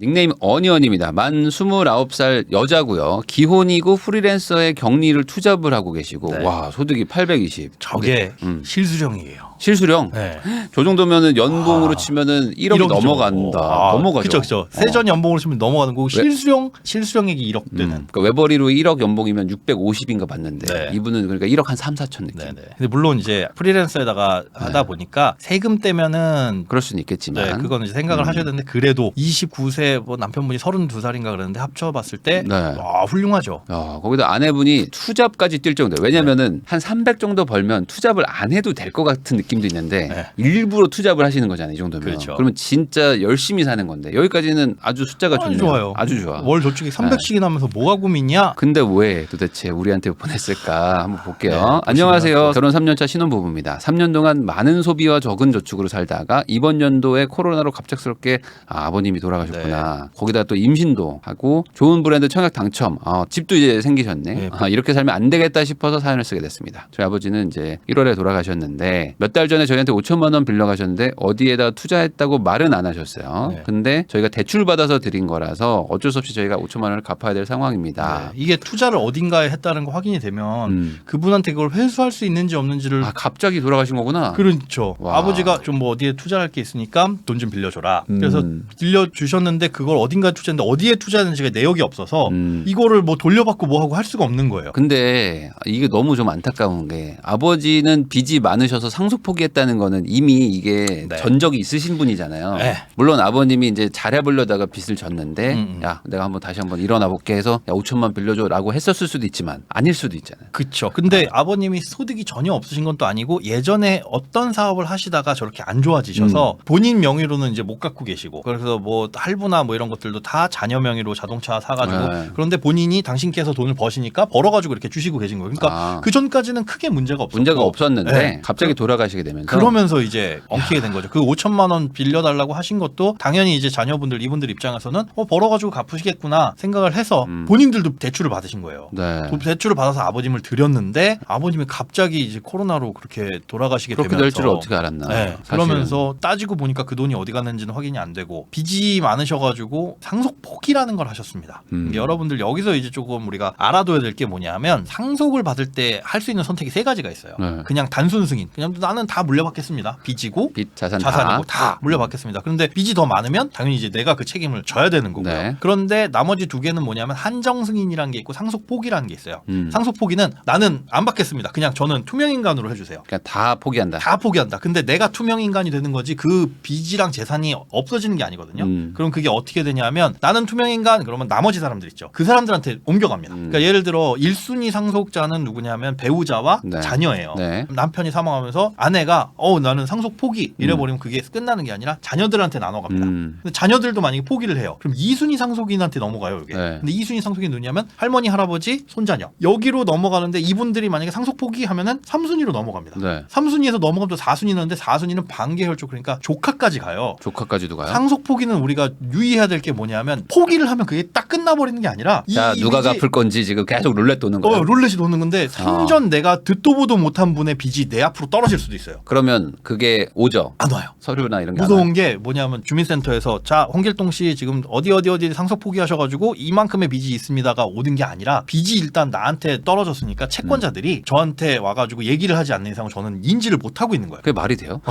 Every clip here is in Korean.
닉네임 어니언입니다. 만 29살 여자고요. 기혼이고 프리랜서의 격리를 투잡을 하고 계시고 네. 와 소득이 820. 저게 실수령이에요. 실수령? 네. 저 정도면은 연봉으로 치면은 1억이 넘어간다. 넘어가죠. 그렇죠. 세전 연봉으로 치면 넘어가는 거고 실수령액이 1억 되는. 그러니까 외벌이로 1억 연봉이면 650인가 받는데 네. 이분은 그러니까 1억 한 3, 4천 느낌. 네네. 근데 물론 이제 프리랜서에다가 하다 보니까 세금 떼면은 그럴 수는 있겠지만. 네, 그거는 이제 생각을 하셔야 되는데 그래도 29세 뭐 남편분이 32살인가 그러는데 합쳐봤을 때 네. 훌륭하죠. 거기다 아내분이 투잡까지 뛸 정도예요. 왜냐면은 한 300 정도 벌면 투잡을 안 해도 될 것 같은 느낌도 있는데 네. 일부러 투잡을 하시는 거잖아요. 이 정도면. 그렇죠. 그러면 진짜 열심히 사는 건데 여기까지는 아주 숫자가 좋네요. 좋아요. 아주 좋아. 월 저축이 300씩이나 하면서 뭐가 고민이야? 근데 왜 도대체 우리한테 보냈을까 한번 볼게요. 네, 안녕하세요. 결혼 3년차 신혼부부입니다. 3년 동안 많은 소비와 적은 저축으로 살다가 이번 연도에 코로나로 갑작스럽게 아버님이 돌아가셨구나. 거기다 또 임신도 하고 좋은 브랜드 청약 당첨. 집도 이제 생기셨네. 네. 이렇게 살면 안 되겠다 싶어서 사연을 쓰게 됐습니다. 저희 아버지는 이제 1월에 돌아가셨는데 몇 달 전에 저희한테 5천만 원 빌려가셨는데 어디에다 투자했다고 말은 안 하셨어요. 네. 근데 저희가 대출 받아서 드린 거라서 어쩔 수 없이 저희가 5천만 원을 갚아야 될 상황입니다. 네. 이게 투자를 어딘가에 했다는 거 확인이 되면 그분한테 그걸 회수할 수 있는지 없는지를 갑자기 돌아가신 거구나. 그렇죠. 와. 아버지가 좀 뭐 어디에 투자할 게 있으니까 돈 좀 빌려줘라. 그래서 빌려주셨는데 그걸 어딘가에 투자했는데 어디에 투자했는지가 내역이 없어서 이거를 뭐 돌려받고 뭐 하고 할 수가 없는 거예요. 근데 이게 너무 좀 안타까운 게 아버지는 빚이 많으셔서 상속 포기했다는 거는 이미 이게 네. 전적이 있으신 분이잖아요. 네. 물론 아버님이 이제 잘해보려다가 빚을 졌는데 야 내가 한번 다시 한번 일어나 볼게 해서 야 5천만 빌려줘라고 했었을 수도 있지만 아닐 수도 있잖아요. 그렇죠. 근데 아버님이 소득이 전혀 없으신 건 또 아니고 예전에 어떤 사업을 하시다가 저렇게 안 좋아지셔서 본인 명의로는 이제 못 갖고 계시고 그래서 뭐 할부나 뭐 이런 것들도 다 자녀 명의로 자동차 사가지고 네. 그런데 본인이 당신께서 돈을 버시니까 벌어가지고 이렇게 주시고 계신 거예요. 그러니까 그 전까지는 크게 문제가 없었고 문제가 없었는데 네. 갑자기 돌아가시게 되면서 그러면서 이제 엉키게 된 거죠. 그 5천만 원 빌려달라고 하신 것도 당연히 이제 자녀분들 이분들 입장에서는 벌어가지고 갚으시겠구나 생각을 해서 본인들도 대출을 받으신 거예요. 네. 대출을 받아서 아버님을 드렸는데 아버님이 갑자기 이제 코로나로 그렇게 돌아가시게 그렇게 되면서 될 줄을 어떻게 알았나. 네, 사실은. 그러면서 따지고 보니까 그 돈이 어디 갔는지는 확인이 안 되고 빚이 많으셔가지고 상속 포기라는 걸 하셨습니다. 여러분들 여기서 이제 조금 우리가 알아둬야 될 게 뭐냐면 상속을 받을 때 할 수 있는 선택이 3가지가 있어요. 네. 그냥 단순 승인, 그냥 나는 다 물려받겠습니다. 빚이고 빚 자산이고 자산이고 다 물려받겠습니다. 그런데 빚이 더 많으면 당연히 이제 내가 그 책임을 져야 되는 거고요. 네. 그런데 나머지 2개는 뭐냐면 한정 승인이라는 게 있고 상속 포기라는 게 있어요. 음. 상속 포기는 나는 안 받겠습니다. 그냥 저는 투명 인간으로 해주세요. 그냥 다 포기한다. 다 포기한다. 근데 내가 투명 인간이 되는 거지 그 빚이랑 재산이 없어지는 게 아니거든요. 그럼 그게 어떻게 되냐면 나는 투명 인간 그러면 나머지 사람들 있죠. 그 사람들한테 옮겨갑니다. 그러니까 예를 들어 1순위 상속자는 누구냐면 배우자와 네. 자녀예요. 네. 남편이 사망하면서 아내가 나는 상속 포기 이래버리면 그게 끝나는 게 아니라 자녀들한테 나눠갑니다. 근데 자녀들도 만약에 포기를 해요. 그럼 2순위 상속인한테 넘어가요. 이게. 네. 근데 2순위 상속인 누구냐면 할머니, 할아버지, 손자녀 여기로 넘어가는데 이분들이 만약에 상속 포기하면은 3순위로 넘어갑니다. 네. 3순위에서 넘어가면 또 4순위는데 4순위는 반계혈족 그러니까 조카까지 가요. 조카까지도 가요? 상속 포기는 우리가 유의해야 될 게 뭐냐면 포기를 하면 그게 딱 끝나버리는 게 아니라 자 누가 빚이 갚을 건지 지금 계속 룰렛 도는 거예요. 룰렛이 도는 건데 생전 내가 듣도 보도 못한 분의 빚이 내 앞으로 떨어질 수도 있어요. 그러면 그게 오죠. 안 와요. 서류나 이런 게 무서운 게 뭐냐면 주민센터에서 자 홍길동 씨 지금 어디 상속 포기하셔가지고 이만큼의 빚이 있습니다가 오는 게 아니라 빚이 일단 나한테 떨어졌으니까 채권자들이 저한테 와가지고 얘기를 하지 않는 이상 저는 인지를 못 하고 있는 거예요. 그게 말이 돼요?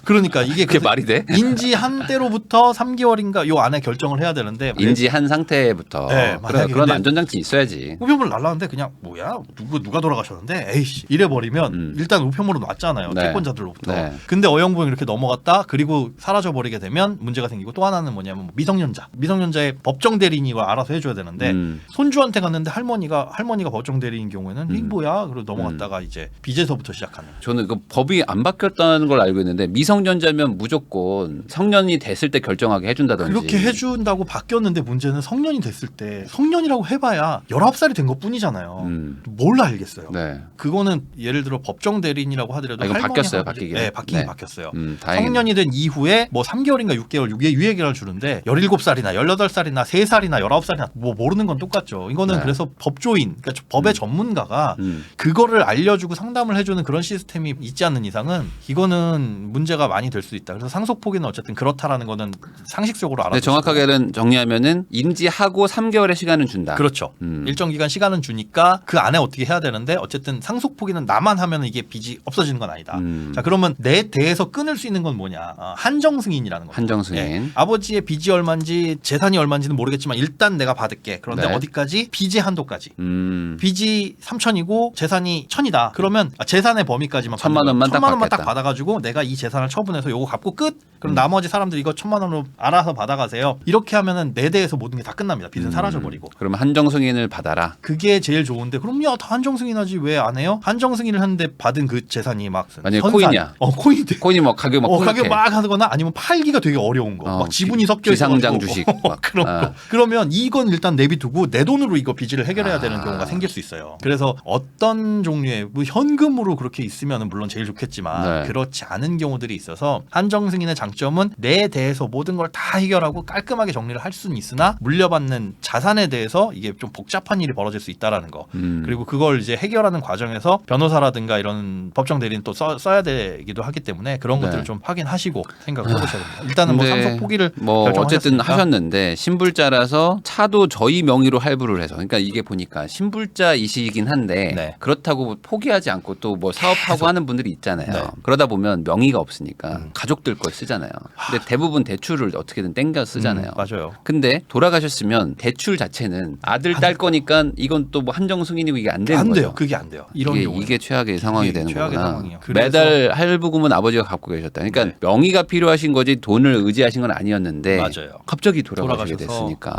그러니까 이게 그게 말이 돼? 인지한 때로부터 3개월인가 요 안에 결정을 해야 되는데 인지한 상태부터 네, 만약에 그런 근데 안전장치 있어야지. 우편물 날라는데 그냥 뭐야 누가 돌아가셨는데 에이씨 이래버리면 일단 우편물은 왔잖아요. 네. 채권자들로부터. 네. 근데 어영부영 이렇게 넘어갔다 그리고 사라져버리게 되면 문제가 생기고 또 하나는 뭐냐면 미성년자의 법정 대리인이 이걸 알아서 해줘야 되는데 손주한테 갔는데 할머니가 법정 대리인 경우에는 이게 뭐야 그러고 넘어갔다가 이제 빚에서부터 시작하는. 저는 그 법이 안 바뀌었다는 걸 알고 있는데 미성년자면 무조건 성년이 됐을 때 결정하게 해준다든지. 그렇게 해준다고 바뀌었는데 문제는 성년이 됐을 때 성년이라고 해봐야 19살이 된 것뿐이잖아요. 뭘 알겠어요. 네. 그거는 예를 들어 법정 대리인이라고 하더라도 이건 할머니가 바뀌었어요, 바뀌긴. 네, 바뀌긴 네. 바뀌었어요. 다행이네. 성년이 된 이후에 뭐 3개월인가 6개월 유예기간을 주는데 17살이나 18살이나 3살이나 19살이나 뭐 모르는 건 똑같죠. 이거는 네. 그래서 법조인, 그러니까 법의 전문가가 음. 그거를 알려주고 상담을 해주는 그런 시스템이 있지 않는 이상은 이거는 문제가 많이 될 수 있다. 그래서 상속 포기는 어쨌든 그렇다라는 거는 상식적으로 알아두시고. 네, 정확하게는 정리하면은 인지하고 3개월의 시간은 준다. 그렇죠. 음. 일정 기간 시간은 주니까 그 안에 어떻게 해야 되는데 어쨌든 상속 포기는 나만 하면 이게 빚이 없어지는 건 아니다. 자 그러면 내 대에서 끊을 수 있는 건 뭐냐? 한정 승인이라는 거죠. 한정 승인. 예. 아버지의 빚이 얼마인지 재산이 얼마인지는 모르겠지만 일단 내가 받을게. 그런데 네. 어디까지? 빚의 한도까지. 음. 빚이 3천이고 재산이 1,000이다. 그러면 재산의 범위까지만 1,000만 원만 딱 1,000만 원만 딱 받겠다. 받아가지고 내가 이 재산을 처분해서 요거 갚고 끝. 그럼 나머지 사람들 이거 1,000만 원으로 알아서 받아가세요. 이렇게 하면은 내 대에서 모든 게 다 끝납니다. 빚은 사라져 버리고. 그러면 한정 승인을 받아라. 그게 제일 좋은데 그럼 야 다 한정 승인하지 왜 안 해요? 한정 승인을 하는데 받은 그 재산이 막 만약에 선산. 코인이야. 코인인데. 코인이 뭐 가격 막 가격 막 하거나 아니면 팔기가 되게 어려운 거. 막 지분이 섞여 비상장 있어가지고. 주식. 그런 거. 그러면 이건 일단 내비두고 내 돈으로 이거 빚을 해결해야 되는 아. 경우가 생길 수 있어요. 그래서 어떤 종류의 뭐 현금으로 그렇게 있으면 물론 제일 좋겠지만 네. 그렇지 않은 경우들이 있어서 한정 승인의 장점은 내 대해서 모든 걸 다 해결하고 깔끔하게 정리를 할 수는 있으나 물려받는 자산에 대해서 이게 좀 복잡한 일이 벌어질 수 있다라는 거. 그리고 그걸 이제 해결하는 과정에서 변호사라든가 이런 법정 대리는 또 써야 되기도 하기 때문에 그런 네. 것들을 좀 확인하시고 생각을 해보셔야 됩니다. 일단은 뭐 근데 상속 포기를 뭐 어쨌든 결정하셨으니까. 하셨는데 신불자라서 차도 저희 명의로 할부를 해서 그러니까 이게 보니까 신불자이시긴 한데 네. 그렇다고 포기하지 않고 또 뭐 사업하고 하는 분들이 있잖아요. 네. 그러다 보면 명의가 없으니까 가족들 거 쓰잖아요. 근데 대부분 대출을 어떻게든 땡겨 쓰잖아요. 맞아요. 근데 돌아가셨으면 대출 자체는 아들 딸 거니까 이건 또 뭐 한정 승인이고 이게 안 되는 안 거죠. 돼요. 그게 안 돼요. 이런 이게, 경우는. 이게 최악의 상황이 이게 되는 최악의 거구나. 상황이에요. 그래서- 매달 할부금은 아버지가 갖고 계셨다. 그러니까 네. 명의가 필요하신 거지 돈을 의지하신 건 아니었는데 맞아요. 갑자기 돌아가시게 돌아가셔서. 됐으니까.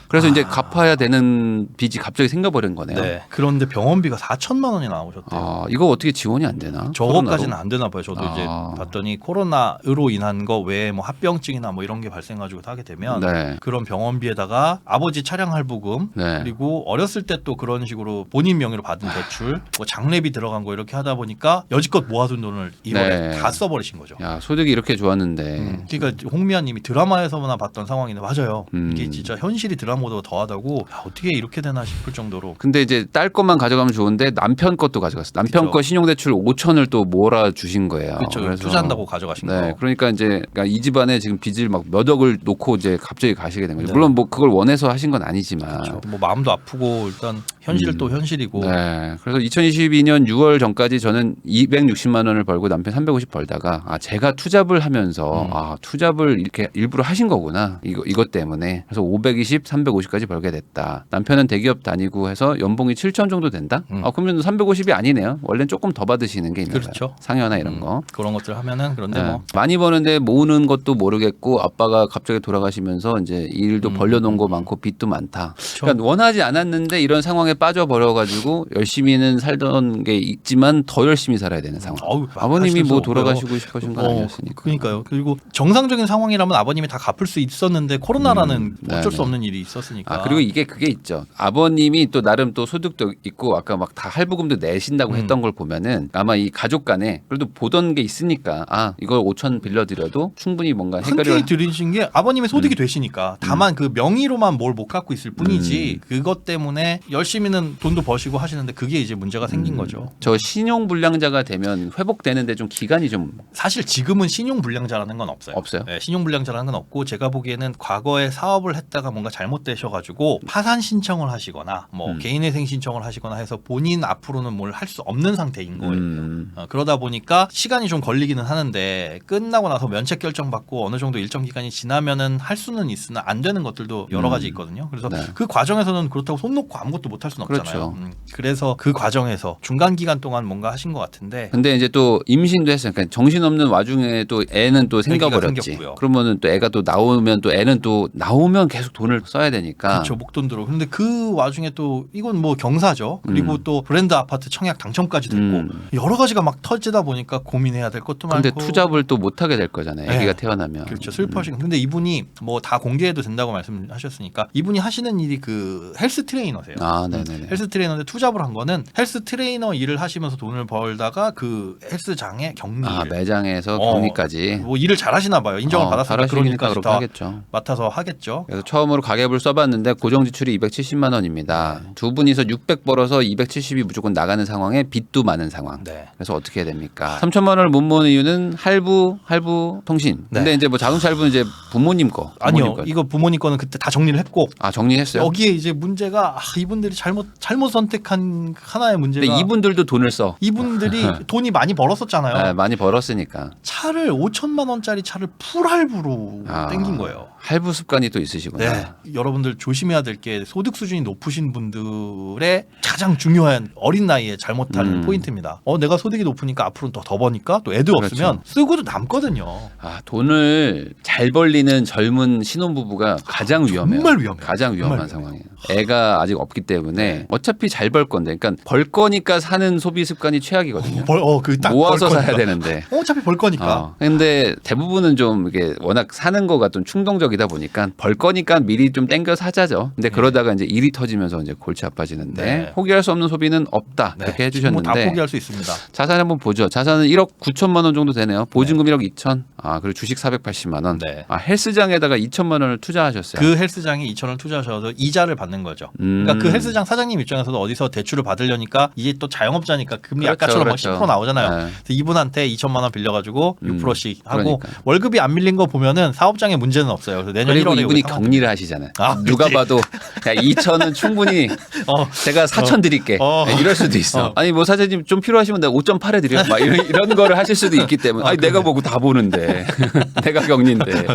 그래서 이제 갚아야 되는 빚이 갑자기 생겨버린 거네요. 네. 그런데 병원비가 4천만 원이 나오셨대요. 아, 이거 어떻게 지원이 안 되나? 저거까지는 코로나로? 안 되나 봐요. 저도 이제 아. 봤더니 코로나로 인한 거 외에 뭐 합병증이나 뭐 이런 게 발생가지고 하게 되면 네. 그런 병원비에다가 아버지 차량 할부금 네. 그리고 어렸을 때 또 그런 식으로 본인 명의로 받은 대출 뭐 장례비 들어간 거 이렇게 하다 보니까 여지껏 모아둔 돈을 이번에 네. 다 써버리신 거죠. 야, 소득이 이렇게 좋았는데. 그러니까 홍미아님이 드라마에서나 봤던 상황인데 맞아요. 음. 이게 진짜 현실이 드라마보다 더하다고 야, 어떻게 이렇게 되나 싶을 정도로. 근데 이제 딸 것만 가져가면 좋은데 남편 것도 가져갔어. 남편 그쵸. 거 신용대출 5천을 또 몰아 주신 거예요. 그렇죠. 그래서- 투자한다고 가져가신 네, 거. 그러니까 이제 그러니까 이 집안에 지금 빚을 막 몇 억을 놓고 이제 갑자기 가시게 된 거죠. 네. 물론 뭐 그걸 원해서 하신 건 아니지만. 그렇죠. 뭐 마음도 아프고 일단 현실은 또 현실이고. 네. 그래서 2022년 6월 전까지 저는 260만 원을 벌고 남편 350 벌다가 아 제가 투잡을 하면서 아 투잡을 이렇게 일부러 하신 거구나. 이것 때문에. 그래서 520, 350까지 벌게 됐다. 남편은 대기업 다니고 해서 연봉이 7천 정도 된다. 아 그러면 350이 아니네요. 원래는 조금 더 받으시는 게 있는 거예요. 그렇죠. 상여나 이런 거. 그런 것들 하면은 그런데 네. 뭐 많이 버는데 모으는 것도 모르겠고 아빠가 갑자기 돌아가시면서 이제 일도 벌려놓은 거 많고 빚도 많다. 그러니까 원하지 않았는데 이런 상황에 빠져버려가지고 열심히는 살던 게 있지만 더 열심히 살아야 되는 상황. 아버님이 뭐 돌아가시고 싶으신 건 아니었으니까. 그러니까요. 그리고 정상적인 상황이라면 아버님이 다 갚을 수 있었는데 코로나라는 어쩔 수 네네. 없는 일이 있었으니까. 아 그리고 이게 그게 있죠. 아버님이 또 나름 또 소득도 있고 아까 막 다 할부금도 내신다고 했던 걸 보면은 아마 이 가족 간에 그래도 보던 게 있으니까 아 이걸 5천 빌려드려도 충분히 뭔가 해결을 흔쾌히 들으신 게 아버님의 소득이 되시니까 다만 그 명의로만 뭘 못 갖고 있을 뿐이지 그것 때문에 열심히는 돈도 버시고 하시는데 그게 이제 문제가 생긴 거죠. 저 신용 불량자가 되면 회복되는데 좀 기간이 좀 사실 지금은 신용 불량자라는 건 없어요. 없어요? 네, 신용 불량자라는 건 없고 제가 보기에는 과거에 사업을 했다가 뭔가 잘못되셔가지고 파산 신청을 하시거나 뭐 개인회생 신청을 하시거나 해서 본인 앞으로는 뭘 할 수 없는 상태인 거예요. 그러다 보니까 시간이 좀 걸리기는 하는데 끝나고 나서 면책 결정 받고 어느 정도 일정 기간이 지나면은 할 수는 있으나 안 되는 것들도 여러 가지 있거든요. 그래서 네. 그 과정에서는 그렇다고 손 놓고 아무것도 못 할 수는 없잖아요. 그렇죠. 그래서 그 과정에서 중간 기간 동안 뭔가 하신 것 같은데 근데 이제 또 임신도 했어요. 그러니까 정신없는 와중에 또 애는 또 아기가 생겨버렸지. 생겼고요. 그러면은 또 애가 또 나오면 또 애는 또 나오면 계속 돈을 써야 되니까. 그렇죠. 목돈 들어. 근데 그 와중에 또 이건 뭐 경사죠. 그리고 또 브랜드 아파트 청약 당첨까지 됐고 여러 가지가 막 터지다 보니까 고민해야 될 것도 근데 많고. 투잡을 또 못하게 될 거잖아요. 아기가 네. 태어나면. 그렇죠. 슬퍼하시고. 근데 이분이 뭐 다 공개해도 된다고 말씀하셨으니까 이분이 하시는 일이 그 헬스 트레이너세요. 아, 네. 네네네. 헬스 트레이너인데 투잡을 한 거는 헬스 트레이너 일을 하시면서 돈을 벌다가 그 헬스장에 격리 매장에서 격리까지 뭐 일을 잘하시나 봐요. 인정을 받았으니까 잘하시니까 그러니까 그렇게 다 하겠죠. 맡아서 하겠죠. 그래서 처음으로 가계부를 써봤는데 고정 지출이 270만 원입니다. 두 분이서 600 벌어서 270이 무조건 나가는 상황에 빚도 많은 상황. 네. 그래서 어떻게 해야 됩니까? 3천만 원을 못 모는 이유는 할부 통신. 근데 네. 이제 뭐 자동차 할부는 이제 부모님 거. 아니요, 부모님 거. 이거 부모님 거는 그때 다 정리를 했고 정리했어요. 여기에 이제 문제가 이분들이 잘못 선택한 하나의 문제가 근데 이분들도 돈을 써. 이분들이 돈이 많이 벌었었잖아요. 네, 많이 벌었으니까. 차를 5천만 원짜리 차를 풀 할부로 땡긴 거예요. 할부 습관이 또 있으시구나. 네. 여러분들 조심해야 될 게 소득 수준이 높으신 분들의 가장 중요한 어린 나이에 잘못하는 포인트입니다. 내가 소득이 높으니까 앞으로는 더 버니까 또 애도 그렇죠. 없으면 쓰고도 남거든요. 돈을 잘 벌리는 젊은 신혼부부가 가장 위험해요. 정말 위험해요. 가장 위험한 정말 상황이에요. 애가 아직 없기 때문에 어차피 잘 벌 건데, 그러니까 벌 거니까 사는 소비 습관이 최악이거든요. 딱 모아서 벌 사야 거니까. 되는데. 어차피 벌 거니까. 근데 대부분은 좀 이게 워낙 사는 거가 좀 충동적이다 보니까 벌 거니까 미리 좀 땡겨 사자죠. 근데 그러다가 이제 일이 터지면서 이제 골치 아파지는데 네. 포기할 수 없는 소비는 없다. 네. 그렇게 뭐 해주셨는데 다 포기할 수 있습니다. 자산 한번 보죠. 자산은 1억 9천만 원 정도 되네요. 보증금 1억 2천. 그리고 주식 480만 원. 네. 헬스장에다가 2천만 원을 투자하셨어요. 그 헬스장에 2천을 투자하셔서 이자를 받는 거죠. 그러니까 그 헬스장 사장님 입장에서도 어디서 대출을 받으려니까 이게 또 자영업자니까 금리 그렇죠, 아까처럼 그렇죠. 막 10% 나오잖아요. 네. 그래서 이분한테 2천만 원 빌려가지고 6%씩 하고 그러니까. 월급이 안 밀린 거 보면은 사업장에 문제는 없어요. 그래서 내년 그리고 1월에 이분이 격리를 하시잖아요. 누가 그치. 봐도 야 2천은 충분히 제가 4천 드릴게. 이럴 수도 있어. 아니 뭐 사장님 좀 필요하시면 내가 5.8 해드려. 막 이런 거를 하실 수도 있기 때문에. 내가 보고 다 보는데 내가 격리인데.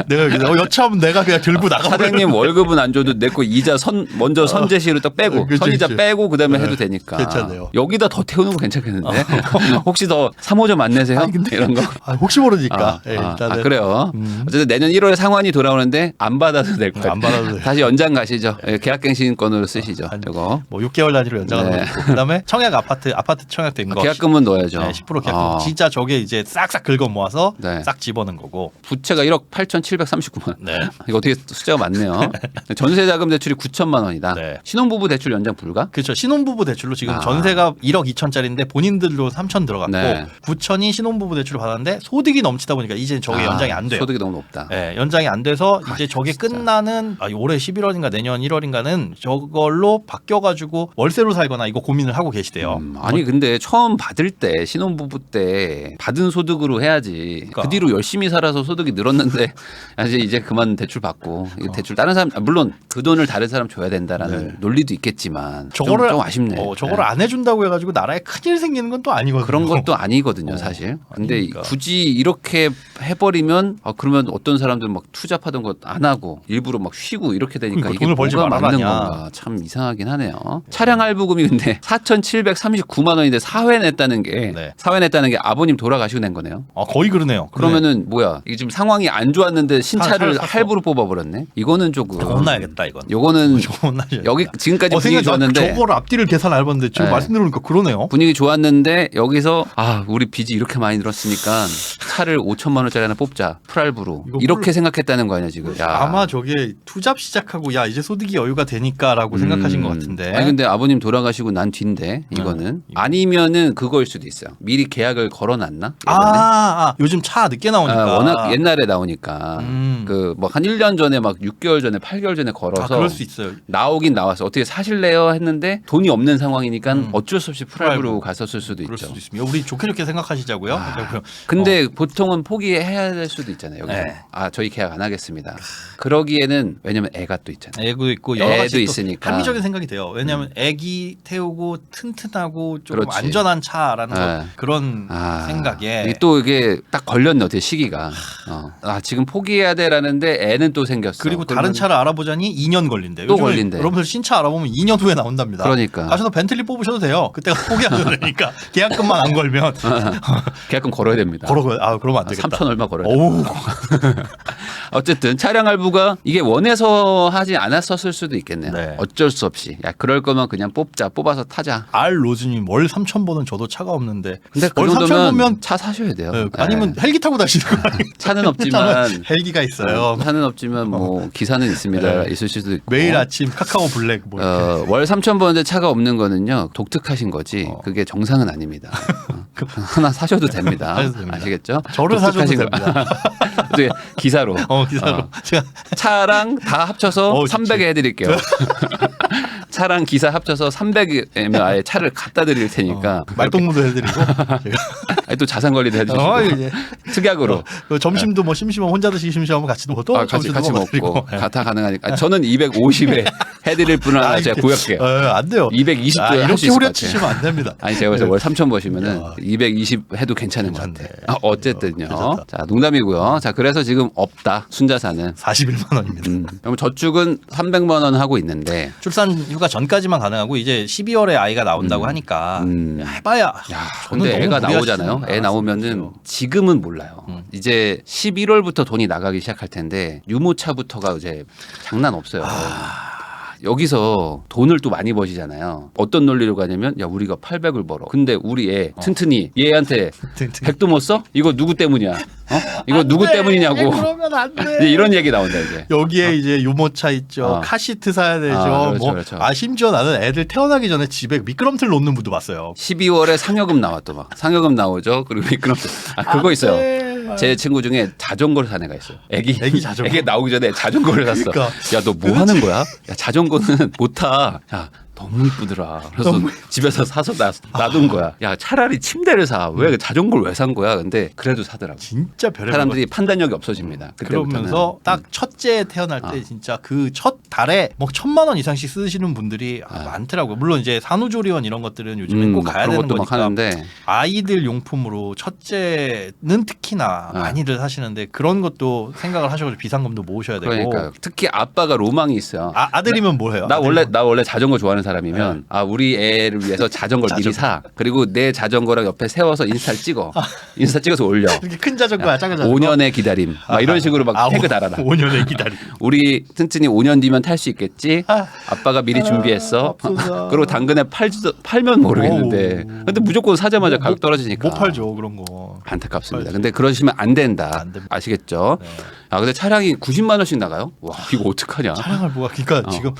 내가 여기서 여차하면 내가 그냥 들고 나가. 사장님 월급은 안 줘도 내 거 이자 먼저 선제시로 딱 빼고 그치, 선이자 그치. 빼고 그다음에 해도 되니까. 괜찮네요. 여기다 더 태우는 거 괜찮겠는데? 혹시 더 3호점 안 내세요? 이런 거. 혹시 모르니까. 일단은. 그래요. 어쨌든 내년 1월에 상환이 돌아오는데 안 받아도 될 거예요. 안 받아도 돼요. 다시 연장 가시죠. 계약갱신권으로 쓰시죠. 이거. 뭐 6개월 단위로 연장하는 네. 거고. 그다음에 청약 아파트 청약된 거. 계약금은 넣어야죠. 네, 10% 계약금. 진짜 저게 이제 싹싹 긁어 모아서 네. 싹 집어넣은 거고. 부채가 1억 8,739만 원. 네. 이거 어떻게 숫자가 많네요. 전세자금 대출이 9천만 원이다. 네. 신혼부부 대출 연장 불가? 그렇죠. 신혼부부 대출로 지금 전세가 1억 2천짜리인데 본인들로 3천 들어갔고 네. 9천이 신혼부부 대출을 받았는데 소득이 넘치다 보니까 이제 저게 연장이 안 돼요. 소득이 너무 높다. 네, 연장이 안 돼서 이제 저게 진짜. 끝나는 올해 11월인가 내년 1월인가는 저걸로 바뀌어가지고 월세로 살거나 이거 고민을 하고 계시대요. 아니 근데 처음 받을 때 신혼부부 때 받은 소득으로 해야지. 그러니까. 그 뒤로 열심히 살아서 소득이 늘었는데 이제 그만 대출 받고 대출 다른 사람 물론 그 돈을 다른 사람 줘야 된다라는 논리도 있겠지만 저거를 좀 아쉽네. 저거를 안 해준다고 해가지고 나라에 큰일 생기는 건 또 아니거든요. 그런 것도 아니거든요, 사실. 근데 아니니까. 굳이 이렇게 해버리면 그러면 어떤 사람들은 막 투잡하던 것 안 하고 일부러 막 쉬고 이렇게 되니까 그러니까 이게 돈을 벌지 뭐가 맞는 말아라냐. 건가 참 이상하긴 하네요. 차량 할부금이 근데 4,739만 원인데 사회 냈다는 게 네. 사회 냈다는 게 아버님 돌아가시고 낸 거네요. 거의 그러네요. 그러면은 뭐야? 이게 지금 상황이 안 좋았는데 신차를 샀어. 할부로 뽑아버렸네. 이거는 조금 혼나야겠다 이건. 요거는 혼나야겠다. 여기 지금까지 분위기 좋았는데 저거를 앞뒤를 계산 안 해봤는데 지금 네. 말씀 들으니까 그러네요. 분위기 좋았는데 여기서 우리 빚이 이렇게 많이 늘었으니까 차를 5천만 원짜리 하나 뽑자 풀할부로 이거 이렇게 생각했다는 거 아니야 지금. 야. 아마 저게 투잡 시작하고 야 이제 소득이 여유가 되니까라고 생각하신 것 같은데. 아니 근데 아버님 돌아가시고 난 뒤인데 이거는 아니면은 그거일 수도 있어요. 미리 계약을 걸어놨나? 요즘 차 늦게 나오니까. 워낙 옛날에 나오니까 그 뭐 한 1년 전에 막 6개월 전에 8개월 전에 걸어서 그럴 수 있어요. 나오긴 나왔어. 어떻게 사실래요 했는데 돈이 없는 상황이니까 어쩔 수 없이 풀할부로 갔었을 수도 그럴 있죠. 수도 있습니다. 우리 좋게 생각하시자고요. 근데 보통은 포기해야 될 수도 있잖아요. 여기서. 네. 저희 계약 안 하겠습니다. 그러기에는 왜냐면 애가 또 있잖아요. 애도 있고 여러 애도 가지 또 있으니까. 합리적인 생각이 돼요. 왜냐하면 애기 태우고 튼튼하고 좀 그렇지. 안전한 차라는 네. 그런 생각에 이게 또 이게 딱 걸렸네 어떻게 시기가. 지금 포기해야 돼라는데 애는 또 생겼어. 그리고 다른 그러면 차를 알아보자니 2년 걸린대. 또 요즘에 걸린대. 여러분들 신차 알아보면 2년 후에 나온답니다. 그러니까. 가셔서 벤틀리 뽑으셔도 돼요. 그때가 포기하셔도 되니까 계약금만 안 걸면 계약금 걸어야 됩니다. 그러면 안 되겠다. 3천 얼마 걸어야 돼. 오우. 어쨌든 차량 할부가 이게 원해서 하지 않았었을 수도 있겠네요. 네. 어쩔 수 없이. 그럴 거면 그냥 뽑아서 타자. 로즈님 월 3,000번은 저도 차가 없는데 근데 그 월 3,000 정도면 번면 차 사셔야 돼요. 아니면 헬기 타고 다니는 거 아니에요? 차는 없지만 헬기가 있어요. 차는 없지만 뭐 기사는 있습니다. 있을 수도 있고. 매일 아침 카카오 블랙 월 3천 버는데 차가 없는 거는요 독특하신 거지 그게 정상은 아닙니다. 하나 사셔도 됩니다. 사셔도 됩니다. 아시겠죠? 저를 사셔도 독특하신 거. 됩니다. 어떻게 기사로 기사로 제가 차랑 다 합쳐서 좋지. 300에 해드릴게요. 차랑 기사 합쳐서 300에면 아예 차를 갖다 드릴 테니까 말동무도 해드리고 제가 아니, 또 자산 관리도 해주시고 예. 특약으로 그 점심도 뭐 심심하면 혼자 드시기 심심하면 같이 먹고 또 같이 점심도 먹고 예. 다 가능하니까 저는 250에 해드릴 분을 하나 제가 구할게요. 안 돼요. 220도 할 수 이렇게 있을 것 같아요. 후려치시면 안 됩니다. 아니 제가 그래서 네. 월 3천 버시면은 야. 220 해도 괜찮은 것 괜찮네. 같아요. 어쨌든요. 괜찮다. 자 농담이고요. 자 그래서 지금 없다 순자산은. 41만 원입니다. 그럼 저축은 300만 원 하고 있는데 출산 휴가 전까지만 가능하고 이제 12월에 아이가 나온다고 하니까 해봐야. 야, 저는 근데 너무 애가 무리하시는 나오잖아요. 줄 애 알았어요. 나오면은 지금은 몰라요. 이제 11월부터 돈이 나가기 시작할 텐데 유모차부터가 이제 장난 없어요. 여기서 돈을 또 많이 버시잖아요. 어떤 논리로 가냐면 야 우리가 800을 벌어. 근데 우리 애 튼튼이 얘한테 100도 못 써? 이거 누구 때문이야? 이거 누구 때문이냐고. 그러면 안 돼. 이제 이런 얘기 나온다 이제. 여기에 이제 유모차 있죠. 카시트 사야 되죠. 그렇죠, 그렇죠. 심지어 나는 애들 태어나기 전에 집에 미끄럼틀 놓는 분도 봤어요. 12월에 상여금 나와 또 막. 상여금 나오죠. 그리고 미끄럼틀. 그거 있어요. 제 친구 중에 자전거를 산 애가 있어요. 애기 자전거. 애기 나오기 전에 자전거를 샀어. 그러니까. 야 너 뭐 하는 거야? 야 자전거는 못 타. 야 너무 이쁘더라. 그래서 집에서 사서 놔둔 거야. 야 차라리 침대를 사. 왜 자전거를 왜 산 거야? 근데 그래도 사더라고. 진짜 별의 사람들이 판단력이 없어집니다. 그때부터는. 그러면서 딱 첫째 태어날 때 진짜 그 첫 달에 뭐 1,000만 원 이상씩 쓰시는 분들이 많더라고요. 물론 이제 산후조리원 이런 것들은 요즘엔 꼭 가야 그런 되는 것도 막 거니까 하는데 아이들 용품으로 첫째는 특히나 많이들 사시는데 그런 것도 생각을 하셔가지고 비상금도 모으셔야 되고. 그러니까 특히 아빠가 로망이 있어요. 아들이면 뭐 해요? 나 원래 자전거 좋아하는 사람이면 우리 애를 위해서 자전거를 미리 사. 그리고 내 자전거랑 옆에 세워서 인스타를 찍어. 인스타 찍어서 올려. 이렇게 큰 자전거야, 작은 자전거. 5년의 기다림. 막 이런 식으로 막 태그 달아라. 5년의 기다림. 우리 튼튼이 5년 뒤면 탈 수 있겠지. 아빠가 미리 준비했어. 맙소사. 그리고 당근에 팔면 모르겠는데. 근데 무조건 사자마자 가격 떨어지니까. 못 팔죠 그런 거. 안타깝습니다. 근데 그러시면 안 된다. 안 됩니다. 아시겠죠? 네. 근데 차량이 90만 원씩 나가요? 와 이거 어떡하냐? 차량을 뭐가 그러니까 지금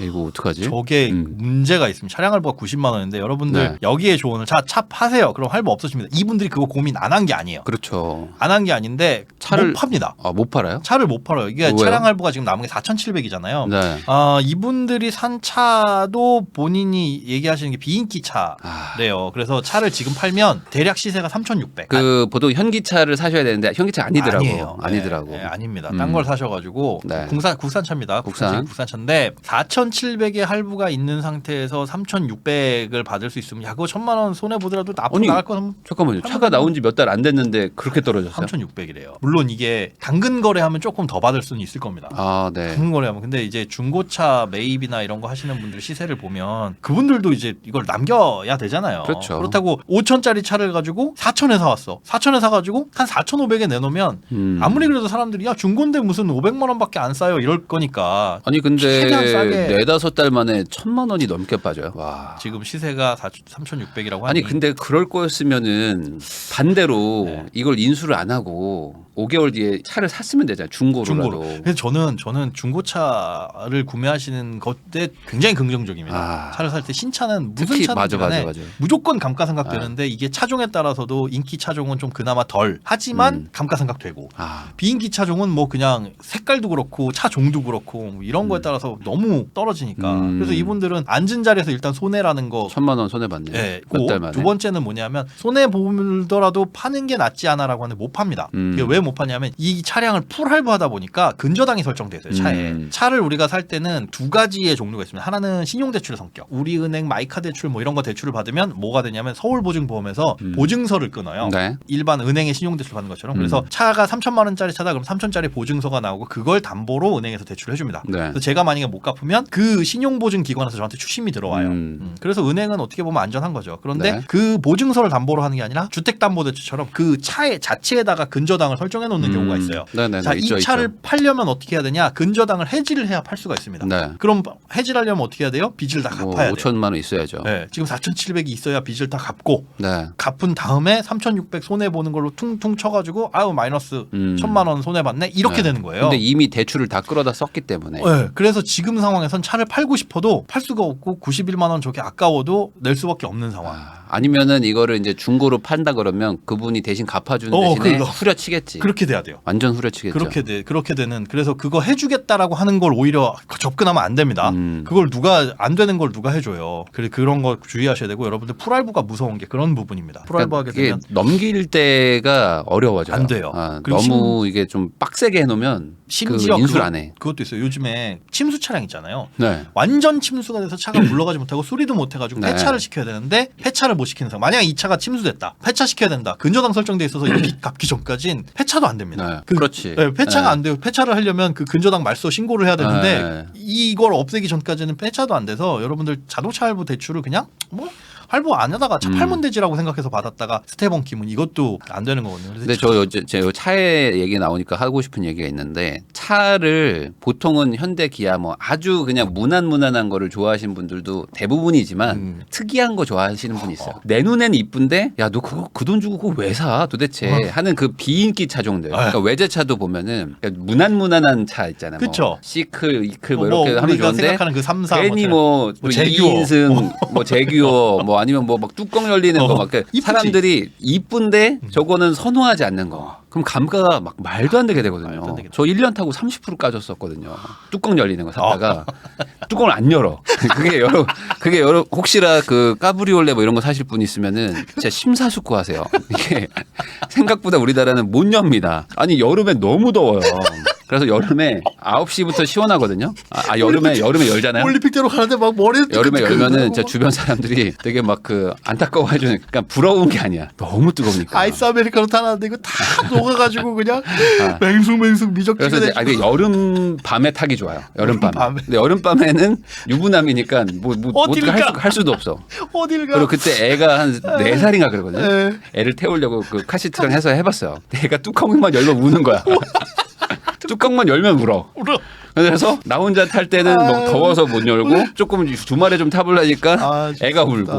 야, 이거 어떡하지? 저게 문제가 있습니다. 차량 할부가 90만 원인데 여러분들 네. 여기에 조언을 차 파세요. 그럼 할부 없어집니다. 이분들이 그거 고민 안 한 게 아니에요. 그렇죠. 안 한 게 아닌데 차를 못 팝니다. 못 팔아요? 차를 못 팔아요. 이게 왜요? 차량 할부가 지금 남은 게 4,700이잖아요. 네. 이분들이 산 차도 본인이 얘기하시는 게 비인기 차래요. 그래서 차를 지금 팔면 대략 시세가 3,600. 그 보통 현기차를 사셔야 되는데 현기차 아니더라고. 아니에요. 아니더라고. 네, 아닙니다. 딴 걸 사셔가지고 네. 국산차입니다. 국산. 국산차인데 4,700의 할부가 있는 상태에서 3,600을 받을 수 있으면 야 그거 1,000만 원 손해 보더라도 앞으로 아니, 나갈 건 잠깐만요. 차가 나온 지 몇 달 안 됐는데 그렇게 떨어졌어요? 3,600이래요. 물론 이게 당근 거래하면 조금 더 받을 수는 있을 겁니다. 네. 당근 거래하면 근데 이제 중고차 매입이나 이런 거 하시는 분들 시세를 보면 그분들도 이제 이걸 남겨야 되잖아요. 그렇죠. 그렇다고 5천짜리 차를 가지고 4천에 사왔어. 4천에 사가지고 한 4,500에 내놓으면 아무리 그래도 사람들이 야 중고인데 무슨 500만 원밖에 안 싸요 이럴 거니까. 아니 최대한 싸게. 근데 4-5달 만에 1,000만 원이 넘게 빠져요. 와. 지금 시세가 3,600이라고 하니 아니 근데 그럴 거였으면은 반대로 네. 이걸 인수를 안 하고 5개월 뒤에 차를 샀으면 되잖아요. 중고로라도. 그래서 저는 중고차를 구매하시는 것에 굉장히 긍정적입니다. 차를 살 때 신차는 무슨 특히 차든 간에 맞아. 무조건 감가상각 되는데 이게 차종에 따라서도 인기 차종은 좀 그나마 덜 하지만 감가상각 되고 비인기 차종은 뭐 그냥 색깔도 그렇고 차 종도 그렇고 뭐 이런 거에 따라서 너무 떨어지니까 그래서 이분들은 앉은 자리에서 일단 손해라는 거 1,000만 원 손해 봤네요. 네, 몇 달 만에. 두 번째는 뭐냐면 손해 보더라도 파는 게 낫지 않아라고 하는데 못 팝니다. 이게 왜 못 파냐면 이 차량을 풀 할부하다 보니까 근저당이 설정돼 있어요. 차에. 차를 우리가 살 때는 두 가지의 종류가 있습니다. 하나는 신용대출 성격. 우리은행 마이카 대출 뭐 이런 거 대출을 받으면 뭐가 되냐면 서울보증보험에서 보증서를 끊어요. 네. 일반 은행에 신용대출 받는 것처럼. 그래서 차가 3,000만 원짜리 차다 그럼 3,000짜리 보증서가 나오고 그걸 담보로 은행에서 대출을 해줍니다. 네. 그래서 제가 만약에 못 갚으면 그 신용보증기관에서 저한테 추심이 들어와요. 그래서 은행은 어떻게 보면 안전한 거죠. 그런데 네. 그 보증서를 담보로 하는 게 아니라 주택담보대출처럼 그 차의 자체에다가 근저당을 설정해 놓는 경우가 있어요. 네네네. 자, 있죠, 이 차를 있죠. 팔려면 어떻게 해야 되냐? 근저당을 해지를 해야 팔 수가 있습니다. 네. 그럼 해지하려면 어떻게 해야 돼요? 빚을 다 갚아야 돼요. 5천만 원 있어야죠. 네, 지금 4,700이 있어야 빚을 다 갚고 네. 갚은 다음에 3,600 손해 보는 걸로 퉁퉁 쳐가지고 아유 마이너스 1,000만 원 손해 봤네 이렇게 네. 되는 거예요. 근데 이미 대출을 다 끌어다 썼기 때문에. 네, 그래서 지금 상황에서 입장에선 차를 팔고 싶어도 팔 수가 없고 91만 원 저게 아까워도 낼 수밖에 없는 상황. 아니면은 이거를 이제 중고로 판다 그러면 그분이 대신 갚아주는 대신에 그거. 후려치겠지. 그렇게 돼야 돼요. 완전 후려치겠죠. 그렇게 되는 그래서 그거 해주겠다라고 하는 걸 오히려 접근하면 안 됩니다. 그걸 누가 안 되는 걸 누가 해줘요. 그런 거 주의하셔야 되고 여러분들 풀알부가 무서운 게 그런 부분입니다. 풀알부 하게 그게 되면 넘길 때가 어려워져요. 안 돼요. 그리고 너무 이게 좀 빡세게 해놓으면 심지어 그 인술 안 해. 그것도 있어요. 요즘에 침수 차량 있잖아요. 네. 완전 침수가 돼서 차가 굴러가지 못하고 수리도 못해가지고 네. 폐차를 시켜야 되는데 폐차를 못 시키는 상황. 만약 이 차가 침수됐다. 폐차 시켜야 된다. 근저당 설정돼 있어서 이 빚 갚기 전까진 폐차도 안 됩니다. 네. 그렇지. 네, 폐차가 네. 안 돼요. 폐차를 하려면 그 근저당 말소 신고를 해야 되는데 네. 이걸 없애기 전까지는 폐차도 안 돼서 여러분들 자동차 할부 대출을 그냥 뭐 할부 안 하다가 차 팔면 되지라고 생각해서 받았다가 스테본 기문 이것도 안 되는 거거든요. 근데 저 차에 얘기 나오니까 하고 싶은 얘기가 있는데 차를 보통은 현대 기아 뭐 아주 그냥 무난한 거를 좋아하시는 분들도 대부분이지만 특이한 거 좋아하시는 분이 있어요. 내 눈엔 이쁜데 야 너 그거 그 돈 주고 그거 왜 사 도대체 하는 그 비인기 차종들. 그러니까 외제차도 보면은 무난한 차 있잖아요. 그쵸. 뭐 시클, 이클 뭐 이렇게 하면 우리가 좋은데 생각하는 그 3, 4 괜히 뭐 제규어. 2인승 뭐 제규어 뭐 아니면 뭐 막 뚜껑 열리는 거 막 이쁘지. 사람들이 이쁜데 저거는 선호하지 않는 거. 그럼 감가가 막 말도 안 되게 말도 안 되거든요. 되게 저 1년 타고 30% 까졌었거든요. 뚜껑 열리는 거 샀다가 뚜껑을 안 열어. 그게 여러 혹시나 그 까브리올레 뭐 이런 거 사실 분 있으면은 진짜 심사숙고하세요. 이게 생각보다 우리나라는 못 엽니다. 아니 여름에 너무 더워요. 그래서 여름에 9시부터 시원하거든요. 여름에 열잖아요. 올림픽대로 가는데 막 머리 여름에 열면은 진짜 주변 사람들이 되게 막 그 안타까워 해주는 그러니까 부러운 게 아니야. 너무 뜨거우니까. 아이스 아메리카노 타놨는데 이거 다 녹아가지고 그냥 맹숭맹숭 미적지게 그래서 되고. 이제 여름 밤에 타기 좋아요. 여름 밤에. 밤에. 근데 여름 밤에는 유부남이니까 어딜 가? 할 수도 없어. 어딜 가? 그리고 그때 애가 한 4살인가 그러거든요. 네. 애를 태우려고 그 카시트랑 해서 해봤어요. 애가 뚜껑만 열면 우는 거야. 뚜껑만 열면 울어. 그래서 나 혼자 탈 때는 뭐 더워서 못 열고 조금 주말에 좀 타보려니까 애가 울고.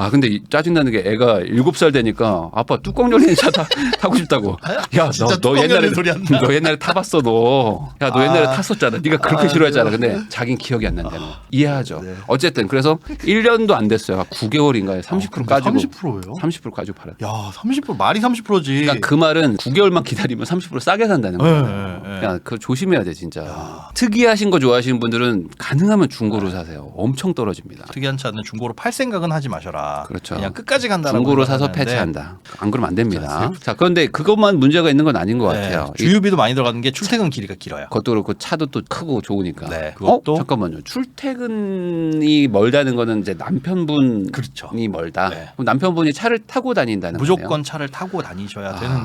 근데 짜증나는 게 애가 7살 되니까 아빠 뚜껑 열리는 차 타고 싶다고. 야, 너 옛날에 소리 안 나. 너 옛날에 타봤어 너. 야, 너 옛날에 탔었잖아. 네가 그렇게 싫어했잖아. 근데 자긴 기억이 안 난다는. 이해하죠. 네. 어쨌든 그래서 1년도 안 됐어요. 9개월인가요? 30% 까지고. 30%예요? 30% 까지고 팔았다. 야, 30% 말이 30%지. 그러니까 그 말은 9개월만 기다리면 30% 싸게 산다는 거예요. 네. 그냥 그거 조심해야 돼 진짜. 특이하신 거 좋아하시는 분들은 가능하면 중고로 사세요. 엄청 떨어집니다. 특이한 차는 중고로 팔 생각은 하지 마셔라. 그렇죠. 그냥 끝까지 간다라고. 중고로 사서 생각하는데 폐차한다. 안 그러면 안 됩니다. 자, 그런데 그것만 문제가 있는 건 아닌 것 같아요. 주유비도 많이 들어가는 게 출퇴근 길이가 길어요. 그것도 그렇고 차도 또 크고 좋으니까. 네, 그것도 잠깐만요. 출퇴근이 멀다는 거는 이제 남편분이 그렇죠. 멀다. 네. 그럼 남편분이 차를 타고 다닌다는 거네요. 무조건 차를 타고 다니셔야 되는.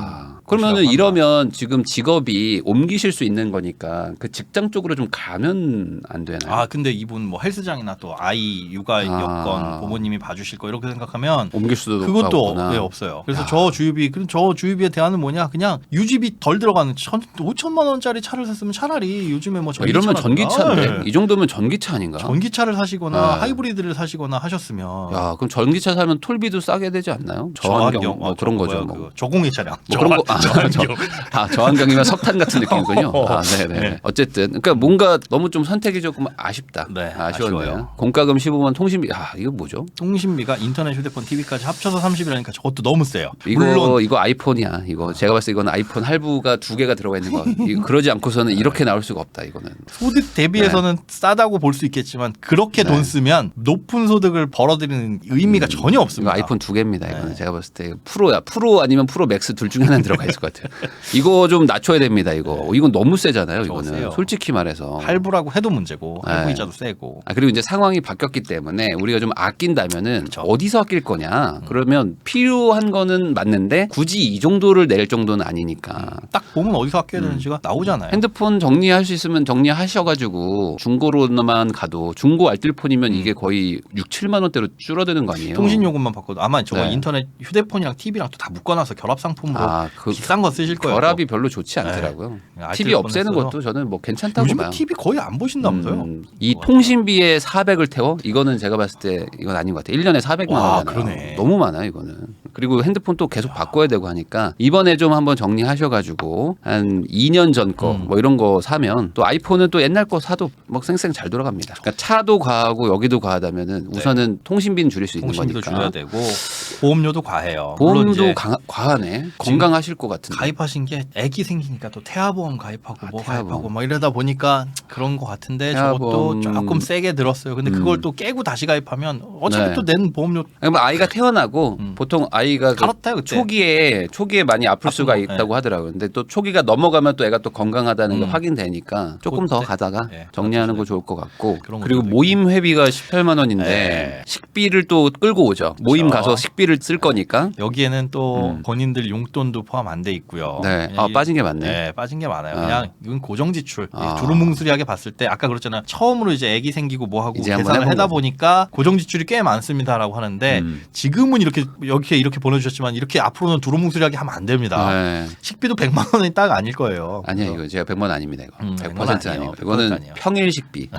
그러면은 것이라고 이러면 지금 직업이 옮기실 수 있는 거니까 그 직장 쪽으로 좀 가면 안 되나요? 근데 이분 뭐 헬스장이나 또 아이 육아 여건 부모님이 봐주실 거 이렇게 생각하면 옮길 수도 그것도 없구나. 없어요. 그래서 저 주유비의 대안은 뭐냐? 그냥 유지비 덜 들어가는 5천만 원짜리 차를 샀으면 차라리 요즘에 뭐 이러면 전기차인데 네. 이 정도면 전기차 아닌가? 전기차를 사시거나 네. 하이브리드를 사시거나 하셨으면 야, 그럼 전기차 사면 톨비도 싸게 되지 않나요? 저환경 뭐 그런 거죠. 뭐. 저공해 차량. 뭐 그런 거 저환경이면 석탄 같은 느낌이군요. 네네. 네. 어쨌든 그러니까 뭔가 너무 좀 선택이 조금 아쉽다. 네, 아쉬웠네요. 아쉬워요. 공과금 15만 통신비. 이거 뭐죠? 통신비가 인터넷, 휴대폰, TV까지 합쳐서 30이라니까 저것도 너무 세요. 이거 아이폰이야. 이거 제가 봤을 때 이건 아이폰 할부가 2개가 들어가 있는 거. 그러지 않고서는 이렇게 나올 수가 없다. 이거는. 소득 대비해서는 싸다고 볼 수 있겠지만 그렇게 돈 쓰면 높은 소득을 벌어들이는 의미가 전혀 없습니다. 이거 아이폰 2개입니다. 이거는 제가 봤을 때 프로야. 프로 아니면 프로 맥스 둘 중에 하나는 들어가 있을 것 같아요. 이거 좀 낮춰야 됩니다. 이건 너무 세잖아요. 이거는 세요. 솔직히 말해서. 할부라고 해도 문제고 네. 할부이자도 세고. 그리고 이제 상황이 바뀌었기 때문에 우리가 좀 아낀다면은 그렇죠. 어디서 아낄 거냐? 그러면 필요한 거는 맞는데 굳이 이 정도를 낼 정도는 아니니까. 딱 보면 어디서 아껴야 되는지가 나오잖아요. 핸드폰 정리할 수 있으면 정리하셔가지고 중고로만 가도 중고 알뜰폰이면 이게 거의 6, 7만 원대로 줄어드는 거 아니에요? 통신 요금만 바꿔도 아마 저거 네. 인터넷 휴대폰이랑 TV랑 또 다 묶어놔서 결합 상품으로 그 비싼 거 쓰실 거예요. 결합이 별로 좋지 않더라고요. 네. TV 없애는 써서. 것도 저는 뭐 괜찮다고 요즘에 봐요. TV 거의 안 보신다면서요? 이 통신비에 400을 태워? 이거는 제가 봤을 때 이건 아닌 것 같아요. 1년에 400만 와, 원이잖아요. 그러네. 너무 많아요, 이거는. 그리고 핸드폰 또 계속 바꿔야 되고 하니까 이번에 좀 한번 정리하셔가지고 한 2년 전 거 뭐 이런 거 사면 또 아이폰은 또 옛날 거 사도 뭐 쌩쌩 잘 돌아갑니다. 그러니까 차도 과하고 여기도 과하다면은 우선은 통신비는 줄일 수 있는 통신비도 거니까. 줄여야 되고 보험료도 과해요. 물론 보험도 이제 과하네. 건강하실 것 같은데. 가입하신 게 애기 생기니까 또 태아보험 가입하고 뭐 태아보험. 가입하고 막 이러다 보니까 그런 것 같은데 태아보험. 저것도 조금 세게 들었어요. 근데 그걸 또 깨고 다시 가입하면 어차피 네. 또 낸 보험료 뭐 아이가 태어나고 보통 아이가 그 갈았다요 그때. 초기에 많이 아플 수가 거, 있다고 하더라고요. 근데 또 초기가 넘어가면 또 애가 또 건강하다는 게 확인되니까 조금 더 그때. 가다가 네, 정리하는 거 좋을 것 같고 그런 그리고 것도 모임 회비가 18만 원인데 네. 식비를 또 끌고 오죠. 모임 그렇죠. 가서 식비를 쓸 거니까. 여기에는 또 본인들 용돈도 포함 안 돼 있고요. 네. 그냥 빠진 게 많네. 네, 빠진 게 많아요. 아. 그냥 이건 고정 지출. 아. 두루뭉술하게 봤을 때 아까 그랬잖아요. 처음으로 이제 애기 생기고 뭐 하고 이제 한번 계산을 해본 하다 거죠. 보니까 고정 지출이 꽤 많습니다라고 하는데 지금은 이렇게 보내주셨지만 이렇게 앞으로는 두루뭉술하게 하면 안 됩니다. 네. 식비도 100만 원이 딱 아닐 거예요. 아니야 이거 제가 100만 원 아닙니다 이거 100% 100만 아니에요. 아니에요. 이거는 100% 아니에요. 평일 식비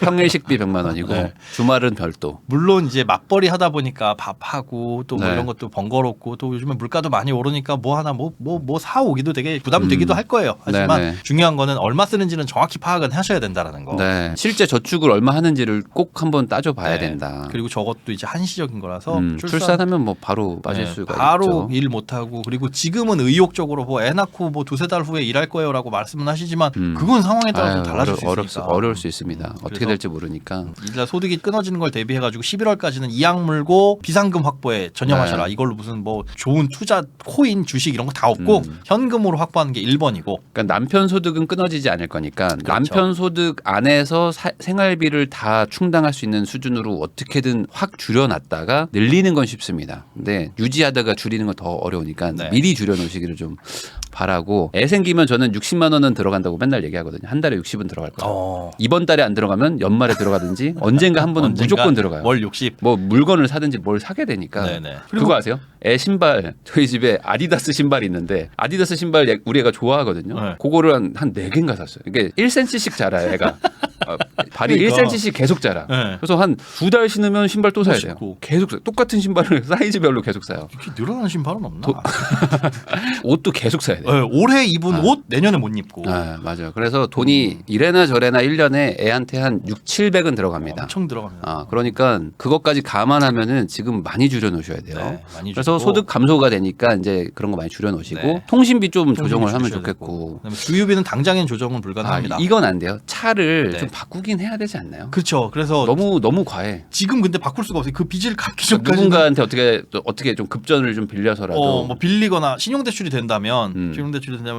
평일 식비 100만 원이고 네. 주말은 별도. 물론 이제 맞벌이 하다 보니까 밥하고 또 뭐 네. 이런 것도 번거롭고 또 요즘에 물가도 많이 오르니까 뭐 하나 뭐 사오기도 되게 부담되기도 할 거예요. 하지만 네네. 중요한 거는 얼마 쓰는지는 정확히 파악은 하셔야 된다라는 거. 네. 실제 저축을 얼마 하는지를 꼭 한번 따져봐야 네. 된다. 그리고 저것도 이제 한시적인 거라서 출산하면 뭐 바로 빠질 네, 수가 바로 있죠. 일 못하고 그리고 지금은 의욕적으로 뭐 애 낳고 뭐 두세 달 후에 일할 거예요라고 말씀은 하시지만 그건 상황에 따라서 아유, 달라질 수 있으니까 어려울 수 있습니다. 어떻게 그래서 될지 모르니까. 일단 소득이 끊어지는 걸 대비해가지고 11월까지는 이악 물고 비상금 확보에 전념하셔라. 네. 이걸로 무슨 뭐 좋은 투자, 코인, 주식 이런 거 다 없고 현금으로 확보하는 게 1번이고. 그러니까 남편 소득은 끊어지지 않을 거니까 그렇죠. 남편 소득 안에서 생활비를 다 충당할 수 있는 수준으로 어떻게든 확 줄여놨다가 늘리는 건 쉽습니다. 근데 유지하다가 줄이는 건 더 어려우니까 네. 미리 줄여놓으시기를 좀 바라고. 애 생기면 저는 60만 원은 들어간다고 맨날 얘기하거든요. 한 달에 60은 들어갈 거예요. 이번 달에 안 들어가면 연말에 들어가든지 언젠가 한 번은 무조건 들어가요. 월 60. 뭐 물건을 사든지 뭘 사게 되니까. 네네. 그거 아세요? 애 신발 저희 집에 아디다스 신발이 있는데 아디다스 신발 우리 애가 좋아하거든요. 네. 그거를 한 4개인가 샀어요. 이게 1cm씩 자라요 애가. 발이 그러니까. 1cm씩 계속 자라. 네. 그래서 한 2달 신으면 신발 또 사야 돼요. 신고. 계속 사요. 똑같은 신발을 사이즈별로 계속 사요. 이렇게 늘어나는 신발은 없나? 옷도 계속 사야 돼요. 네, 올해 입은 옷 내년에 못 입고. 아, 맞아요. 그래서 돈이 이래나 저래나 1년에 애한테 한 6, 700은 들어갑니다. 엄청 들어갑니다. 아, 그러니까 그것까지 감안하면은 지금 많이 줄여 놓으셔야 돼요. 네, 많이 그래서 줄이고. 소득 감소가 되니까 이제 그런 거 많이 줄여 놓으시고 네. 통신비 좀 통신비 조정을 하면 줄이셔야 되고. 좋겠고. 그다음에 주유비는 당장엔 조정은 아, 불가능합니다. 이건 안 돼요. 차를 네. 좀 바꾸긴 해야 되지 않나요? 그렇죠. 그래서 너무 과해. 지금 근데 바꿀 수가 없어요. 그 빚을 갚기 전까지는 누군가한테 어떻게 좀 급전을 좀 빌려서라도. 뭐 빌리거나 신용대출이 된다면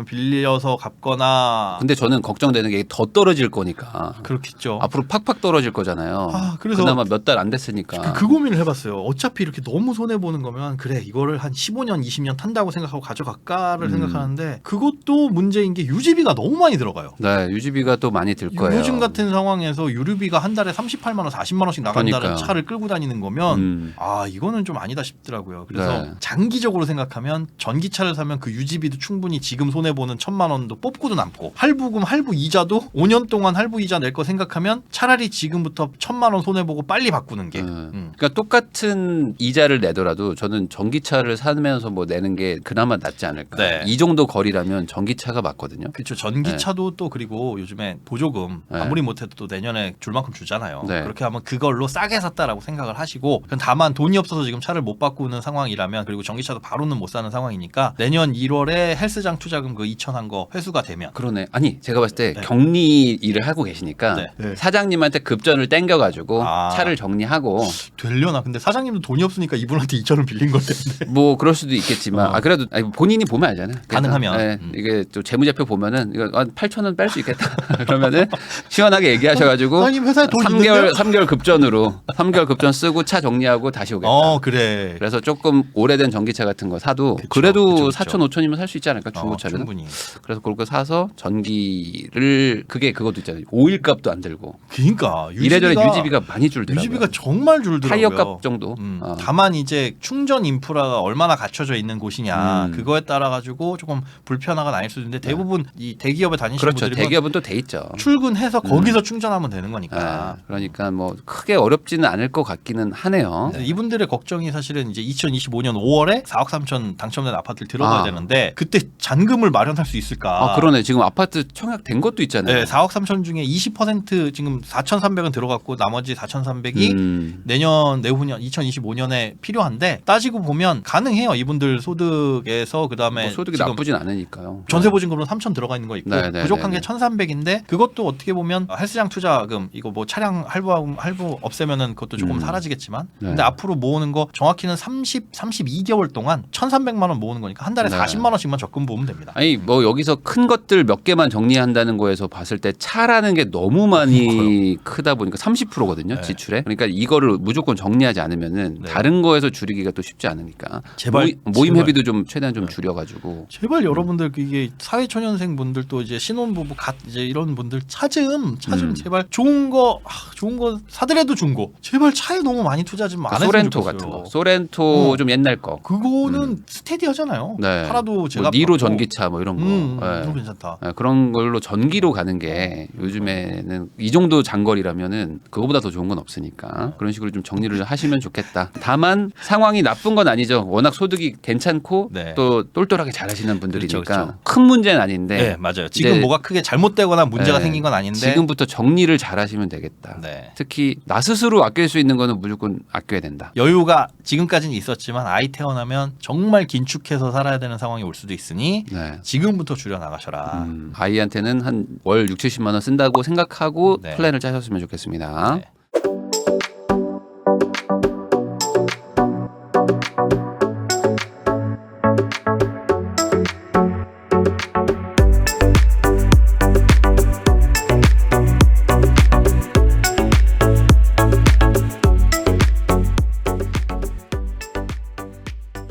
빌려서 갚거나 근데 저는 걱정되는 게 더 떨어질 거니까. 그렇겠죠. 앞으로 팍팍 떨어질 거잖아요. 아, 그래서 그나마 몇 달 안 됐으니까. 그 고민을 해봤어요. 어차피 이렇게 너무 손해 보는 거면 그래 이거를 한 15년, 20년 탄다고 생각하고 가져갈까를 생각하는데 그것도 문제인 게 유지비가 너무 많이 들어가요. 네, 유지비가 또 많이 들 거예요. 요즘 같은 상황에서 유류비가 한 달에 38만 원, 40만 원씩 나간다는 그러니까요. 차를 끌고 다니는 거면 아 이거는 좀 아니다 싶더라고요. 그래서 네. 장기적으로 생각하면 전기차를 사면 그 유지비도 충분히 지금 손해 보는 1,000만 원도 뽑고도 남고 할부금, 할부 이자도 5년 동안 할부 이자 낼 거 생각하면 차라리 지금부터 1,000만 원 손해 보고 빨리 바꾸는 게. 그러니까 똑같은 이자를 내더라도 저는 전기차를 사면서 뭐 내는 게 그나마 낫지 않을까. 네. 이 정도 거리라면 전기차가 맞거든요. 그렇죠. 전기차도 또 그리고 요즘에 보조금 네. 아무리 못해도 또 내년에 줄 만큼 주잖아요. 네. 그렇게 하면 그걸로 싸게 샀다라고 생각을 하시고 다만 돈이 없어서 지금 차를 못 바꾸는 상황이라면 그리고 전기차도 바로는 못 사는 상황이니까 내년 1월에 헬스장 투자금 그 2천 한 거 회수가 되면 그러네. 아니 제가 봤을 때 네. 격리 일을 하고 계시니까 네. 네. 사장님한테 급전을 땡겨가지고 아. 차를 정리하고 되려나? 근데 사장님도 돈이 없으니까 이분한테 2천을 빌린 걸 텐데. 뭐 그럴 수도 있겠지만 그래도 아니, 본인이 보면 알잖아요. 가능하면. 네, 이게 또 재무제표 보면은 이거 8,000원 뺄 수 있겠다. 그러면은 시원하게 얘기하셔가지고 사장님 회사에 돈 3개월 급전으로 3개월 급전 쓰고 차 정리하고 다시 오겠다. 그래. 그래서 조금 오래된 전기차 같은 거 사도 그쵸, 그래도 그쵸, 그쵸. 4,000, 5,000이면 살 수 있지 않을까 중고차는. 충분히. 그래서 그걸 사서 전기를 그것도 있잖아요. 오일 값도 안 들고 그러니까 이래저래 유지비가 많이 줄더라고요. 유지비가 정말 줄더라고요. 타이어 값 정도. 다만 이제 충전 인프라가 얼마나 갖춰져 있는 곳이냐 그거에 따라 가지고 조금 불편화가 나일 수도 있는데 대부분 이 대기업에 다니시는 그렇죠. 분들이 대기업은 또 돼 있죠. 출근해서 거기서 거기서 충전하면 되는 거니까. 그러니까 뭐 크게 어렵지는 않을 것 같기는 하네요. 네, 이분들의 걱정이 사실은 이제 2025년 5월에 4억 3천 당첨된 아파트를 들어가야 되는데 그때 잔금을 마련할 수 있을까? 그러네. 지금 아파트 청약된 것도 있잖아요. 네, 4억 3천 중에 20% 지금 4,300은 들어갔고 나머지 4,300이 내년 2025년에 필요한데 따지고 보면 가능해요. 이분들 소득에서 그다음에 뭐 소득이 지금 나쁘진 않으니까요. 전세보증금으로 3천 들어가 있는 거 있고 네네네네. 부족한 게 1,300인데 그것도 어떻게 보면 헬스장 투자금 이거 뭐 차량 할부 없애면은 그것도 조금 사라지겠지만 근데 앞으로 모으는 거 정확히는 32개월 동안 1,300만 원 모으는 거니까 한 달에 네. 40만 원씩만 적금 부으면 됩니다. 아니 뭐 여기서 큰 것들 몇 개만 정리한다는 거에서 봤을 때 차라는 게 너무 많이 크다 보니까 30%거든요. 네. 지출에. 그러니까 이거를 무조건 정리하지 않으면은 네. 다른 거에서 줄이기가 또 쉽지 않으니까. 제발, 모임 제발. 회비도 좀 최대한 좀 줄여가지고. 제발 여러분들 이게 사회초년생 분들도 이제 신혼부부 이제 이런 분들 차좀 제발 좋은 거 사더라도 중고 제발 차에 너무 많이 투자 좀 안 했으면 소렌토 좋겠어요. 같은 거. 소렌토 좀 옛날 거. 그거는 스테디하잖아요. 네. 팔아도 제가 뭐 니로 전기차 뭐 이런 거. 네. 너무 괜찮다. 그런 걸로 전기로 가는 게 요즘에는 이 정도 장거리라면은 그거보다 더 좋은 건 없으니까 그런 식으로 좀 정리를 하시면 좋겠다. 다만 상황이 나쁜 건 아니죠. 워낙 소득이 괜찮고 네. 또 똘똘하게 잘하시는 분들이니까 그렇죠. 큰 문제는 아닌데 네, 맞아요. 지금 이제 뭐가 크게 잘못되거나 문제가 네. 생긴 건 아닌데 지금부터 정리를 잘하시면 되겠다. 네. 특히 나 스스로 아낄 수 있는 거는 무조건 아껴야 된다. 여유가 지금까지는 있었지만 아이 태어나면 정말 긴축해서 살아야 되는 상황이 올 수도 있으니 네. 지금부터 줄여 나가셔라. 아이한테는 한 월 6, 70만 원 쓴다고 생각하고 네. 플랜을 짜셨으면 좋겠습니다. 네.